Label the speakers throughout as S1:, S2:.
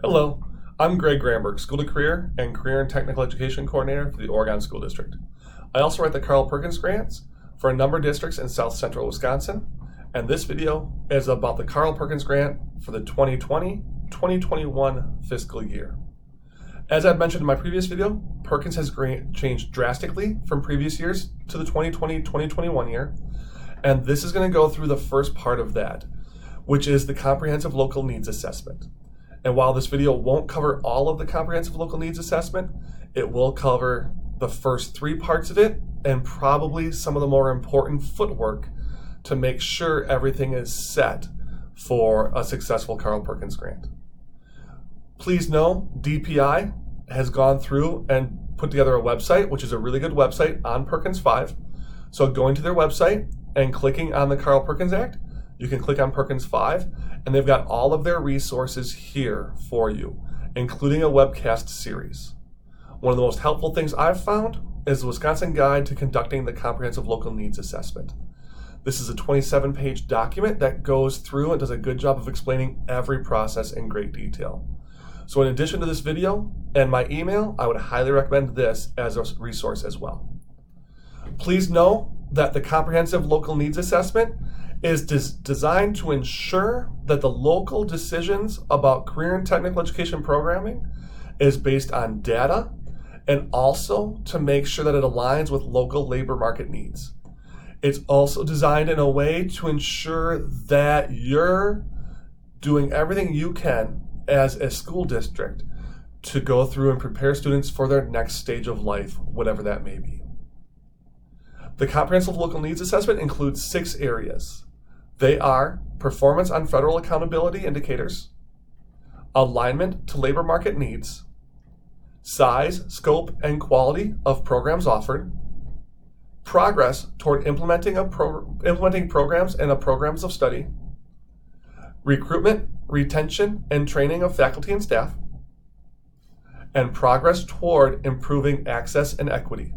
S1: Hello, I'm Greg Gramberg, School to Career and Career and Technical Education Coordinator for the Oregon School District. I also write the Carl Perkins grants for a number of districts in South Central Wisconsin, and this video is about the Carl Perkins grant for the 2020-2021 fiscal year. As I've mentioned in my previous video, Perkins has changed drastically from previous years to the 2020-2021 year, and this is going to go through the first part of that, which is the Comprehensive Local Needs Assessment. And while this video won't cover all of the Comprehensive Local Needs Assessment, it will cover the first three parts of it and probably some of the more important footwork to make sure everything is set for a successful Carl Perkins grant. Please know DPI has gone through and put together a website, which is a really good website on Perkins 5. So going to their website and clicking on the Carl Perkins Act, you can click on Perkins 5, and they've got all of their resources here for you, including a webcast series. One of the most helpful things I've found is the Wisconsin Guide to Conducting the Comprehensive Local Needs Assessment. This is a 27-page document that goes through and does a good job of explaining every process in great detail. So in addition to this video and my email, I would highly recommend this as a resource as well. Please know that the Comprehensive Local Needs Assessment is designed to ensure that the local decisions about career and technical education programming is based on data, and also to make sure that it aligns with local labor market needs. It's also designed in a way to ensure that you're doing everything you can as a school district to go through and prepare students for their next stage of life, whatever that may be. The Comprehensive Local Needs Assessment includes 6 areas. They are performance on federal accountability indicators, alignment to labor market needs, size, scope, and quality of programs offered, progress toward implementing programs and programs of study, recruitment, retention, and training of faculty and staff, and progress toward improving access and equity.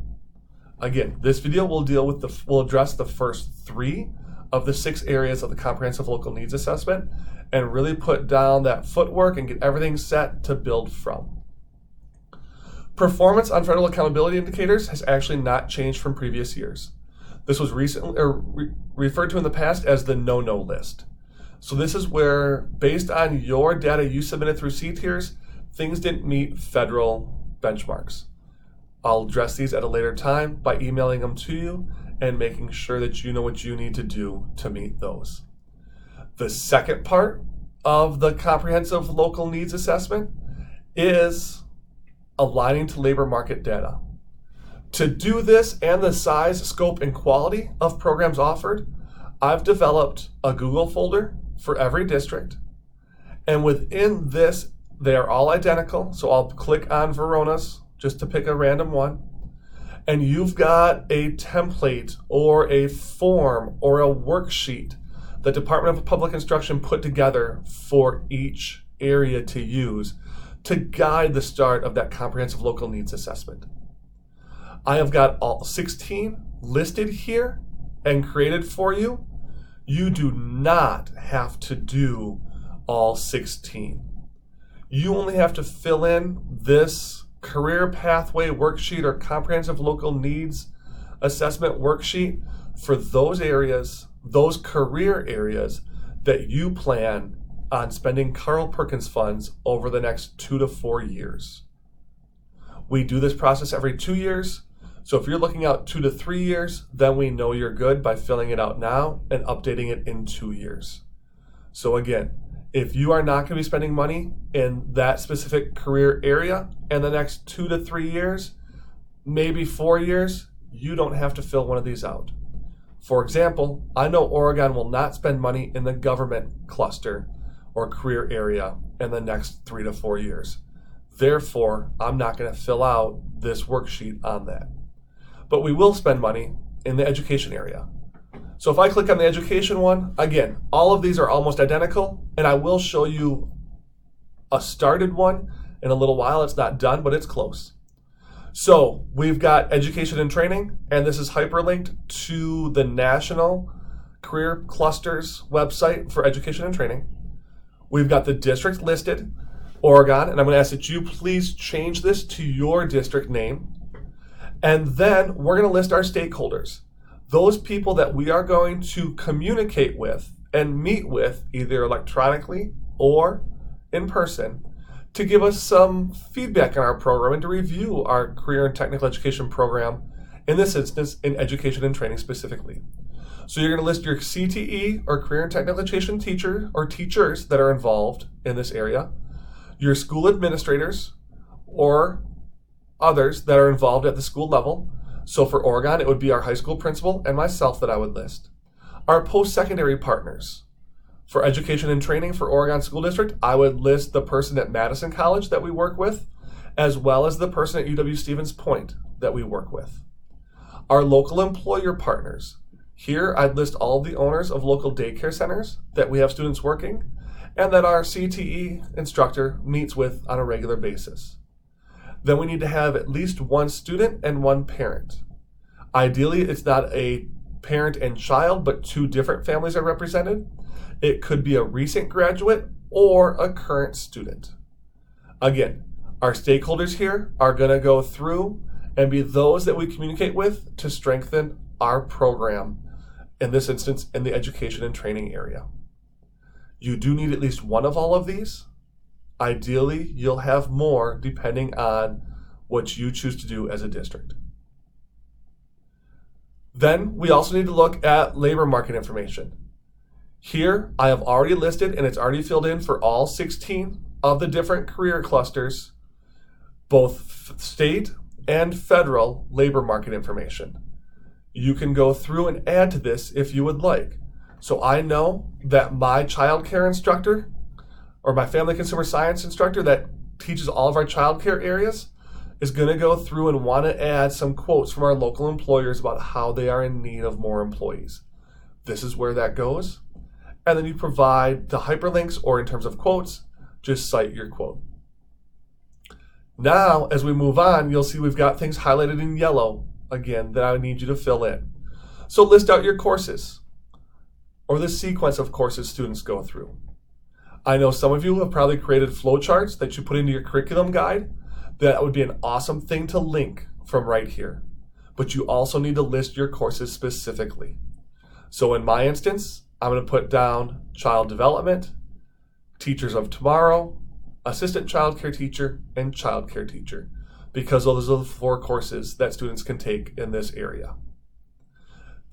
S1: Again, this video will address the first 3 of the 6 areas of the Comprehensive Local Needs Assessment and really put down that footwork and get everything set to build from. Performance on federal accountability indicators has actually not changed from previous years. This was recently referred to in the past as the no-no list. So this is where, based on your data you submitted through C-tiers, things didn't meet federal benchmarks. I'll address these at a later time by emailing them to you and making sure that you know what you need to do to meet those. The second part of the Comprehensive Local Needs Assessment is aligning to labor market data. To do this and the size, scope, and quality of programs offered, I've developed a Google folder for every district. And within this, they are all identical. So I'll click on Verona's just to pick a random one. And you've got a template or a form or a worksheet the Department of Public Instruction put together for each area to use to guide the start of that Comprehensive Local Needs Assessment. I have got all 16 listed here and created for you. You do not have to do all 16. You only have to fill in this career pathway worksheet or comprehensive local needs assessment worksheet for those areas, those career areas that you plan on spending Carl Perkins funds over the next 2 to 4 years. We do this process every 2 years. So if you're looking out 2 to 3 years, then we know you're good by filling it out now and updating it in 2 years. So again, if you are not going to be spending money in that specific career area in the next 2 to 3 years, maybe 4 years, you don't have to fill one of these out. For example, I know Oregon will not spend money in the government cluster or career area in the next 3 to 4 years. Therefore, I'm not going to fill out this worksheet on that. But we will spend money in the education area. So if I click on the education one, again, all of these are almost identical, and I will show you a started one in a little while. It's not done, but it's close. So we've got education and training, and this is hyperlinked to the National Career Clusters website for education and training. We've got the district listed. Oregon, and I'm going to ask that you please change this to your district name. And then we're going to list our stakeholders, those people that we are going to communicate with and meet with either electronically or in person to give us some feedback on our program and to review our career and technical education program, in this instance, in education and training specifically. So you're going to list your CTE or career and technical education teacher or teachers that are involved in this area, your school administrators or others that are involved at the school level. So for Oregon, it would be our high school principal and myself that I would list. Our post-secondary partners. For education and training for Oregon School District, I would list the person at Madison College that we work with, as well as the person at UW-Stevens Point that we work with. Our local employer partners. Here, I'd list all of the owners of local daycare centers that we have students working, and that our CTE instructor meets with on a regular basis. Then we need to have at least one student and one parent. Ideally, it's not a parent and child, but two different families are represented. It could be a recent graduate or a current student. Again, our stakeholders here are going to go through and be those that we communicate with to strengthen our program, in this instance, in the education and training area. You do need at least one of all of these. Ideally, you'll have more depending on what you choose to do as a district. Then we also need to look at labor market information. Here, I have already listed, and it's already filled in for all 16 of the different career clusters, both state and federal labor market information. You can go through and add to this if you would like. So I know that my child care instructor or my family consumer science instructor that teaches all of our child care areas is going to go through and want to add some quotes from our local employers about how they are in need of more employees. This is where that goes. And then you provide the hyperlinks, or in terms of quotes, just cite your quote. Now, as we move on, you'll see we've got things highlighted in yellow, again, that I need you to fill in. So list out your courses, or the sequence of courses students go through. I know some of you have probably created flowcharts that you put into your curriculum guide. That would be an awesome thing to link from right here. But you also need to list your courses specifically. So in my instance, I'm going to put down child development, teachers of tomorrow, assistant child care teacher, and child care teacher, because those are the 4 courses that students can take in this area.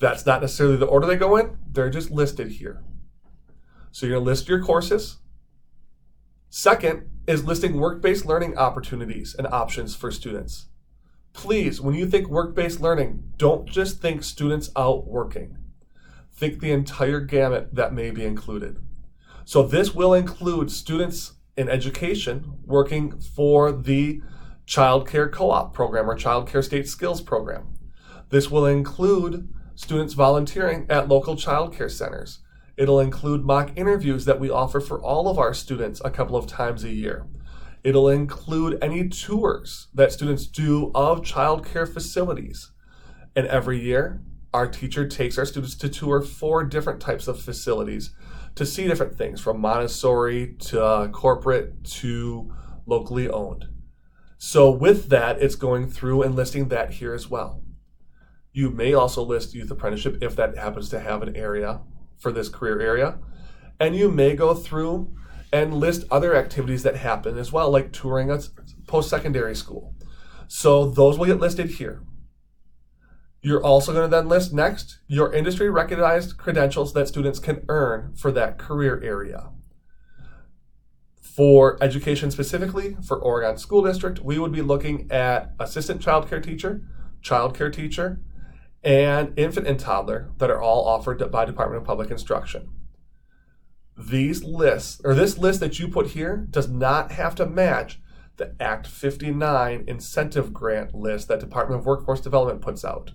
S1: That's not necessarily the order they go in, they're just listed here. So you're going to list your courses. Second is listing work-based learning opportunities and options for students. Please, when you think work-based learning, don't just think students out working. Think the entire gamut that may be included. So this will include students in education working for the Child Care Co-op program or Child Care State Skills program. This will include students volunteering at local child care centers. It'll include mock interviews that we offer for all of our students a couple of times a year. It'll include any tours that students do of child care facilities. And every year, our teacher takes our students to tour 4 different types of facilities to see different things, from Montessori to corporate to locally owned. So with that, it's going through and listing that here as well. You may also list youth apprenticeship if that happens to have an area for this career area. And you may go through and list other activities that happen as well, like touring a post-secondary school. So those will get listed here. You're also going to then list next your industry recognized credentials that students can earn for that career area. For education specifically, for Oregon School District, we would be looking at assistant child care teacher, and infant and toddler that are all offered by Department of Public Instruction. These lists, or this list that you put here, does not have to match the Act 59 incentive grant list that Department of Workforce Development puts out.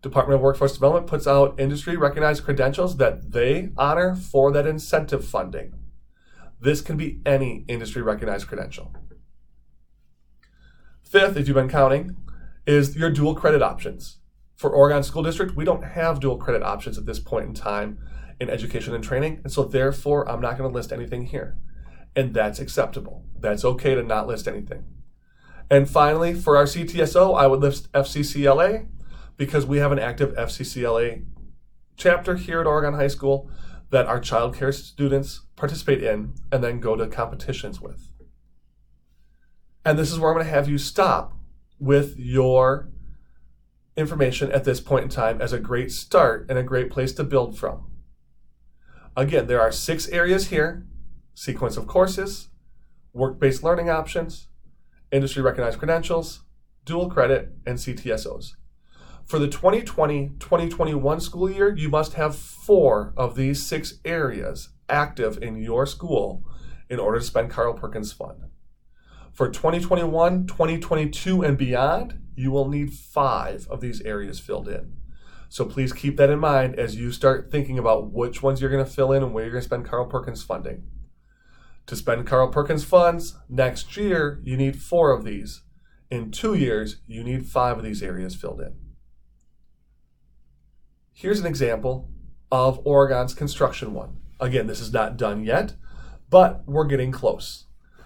S1: Department of Workforce Development puts out industry recognized credentials that they honor for that incentive funding. This can be any industry recognized credential. Fifth, if you've been counting, is your dual credit options. For Oregon School District, we don't have dual credit options at this point in time in education and training, and so therefore I'm not going to list anything here. and that's acceptable. That's okay to not list anything. And finally, for our CTSO, I would list FCCLA because we have an active FCCLA chapter here at Oregon High School that our child care students participate in and then go to competitions with. And this is where I'm going to have you stop with your information at this point in time as a great start and a great place to build from. Again, there are 6 areas here: sequence of courses, work-based learning options, industry-recognized credentials, dual credit, and CTSOs. For the 2020-2021 school year, you must have 4 of these 6 areas active in your school in order to spend Carl Perkins Fund. For 2021, 2022, and beyond, you will need 5 of these areas filled in. So please keep that in mind as you start thinking about which ones you're going to fill in and where you're going to spend Carl Perkins funding. To spend Carl Perkins funds next year, you need 4 of these. In 2 years, you need 5 of these areas filled in. Here's an example of Oregon's construction one. Again, this is not done yet, but we're getting close.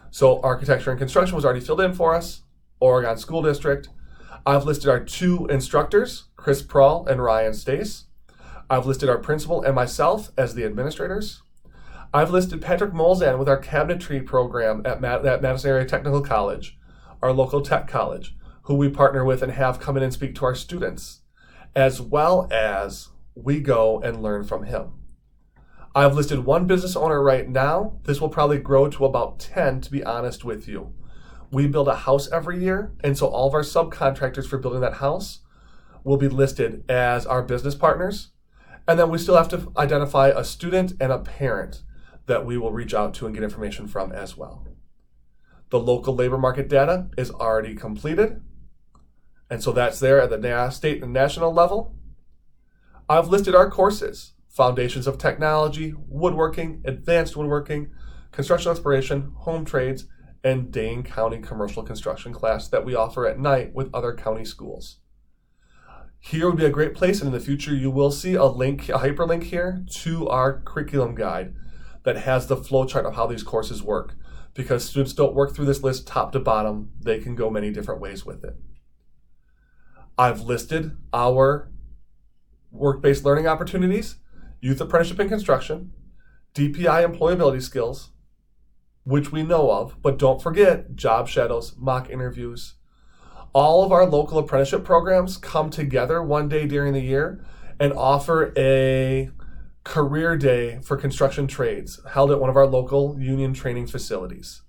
S1: So architecture and construction was already filled in for us. Oregon School District. I've listed our 2 instructors, Chris Prawl and Ryan Stace. I've listed our principal and myself as the administrators. I've listed Patrick Molzan with our cabinetry program at Madison Area Technical College, our local tech college, who we partner with and have come in and speak to our students, as well as we go and learn from him. I've listed 1 business owner right now. This will probably grow to about 10, to be honest with you. We build a house every year, and so all of our subcontractors for building that house will be listed as our business partners. And then we still have to identify a student and a parent that we will reach out to and get information from as well. The local labor market data is already completed, and so that's there at the state and national level. I've listed our courses: Foundations of Technology, Woodworking, Advanced Woodworking, Construction Exploration, Home Trades, and Dane County Commercial Construction class that we offer at night with other county schools. Here would be a great place, and in the future you will see a hyperlink here to our curriculum guide that has the flowchart of how these courses work. Because students don't work through this list top to bottom, they can go many different ways with it. I've listed our work-based learning opportunities: youth apprenticeship in construction, DPI employability skills, which we know of, but don't forget job shadows, mock interviews. All of our local apprenticeship programs come together one day during the year and offer a career day for construction trades held at one of our local union training facilities.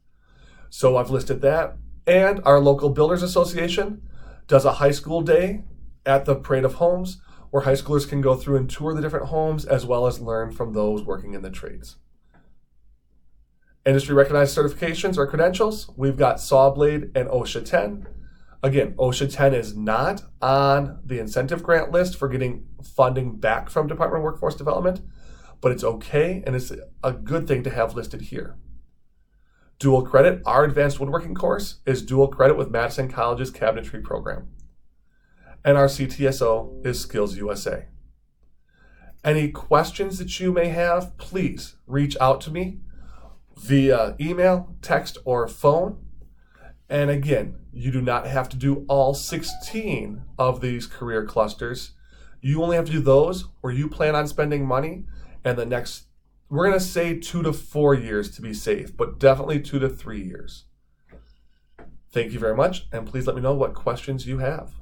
S1: So I've listed that. And our local Builders Association does a high school day at the Parade of Homes where high schoolers can go through and tour the different homes as well as learn from those working in the trades. Industry recognized certifications or credentials, we've got Sawblade and OSHA 10. Again, OSHA 10 is not on the incentive grant list for getting funding back from Department of Workforce Development, but it's okay and it's a good thing to have listed here. Dual credit, our advanced woodworking course is dual credit with Madison College's cabinetry program. And our CTSO is Skills USA. Any questions that you may have, please reach out to me via email, text, or phone. And again, you do not have to do all 16 of these career clusters. You only have to do those where you plan on spending money, and the next, we're going to say 2 to 4 years to be safe, but definitely 2 to 3 years. Thank you very much, and please let me know what questions you have.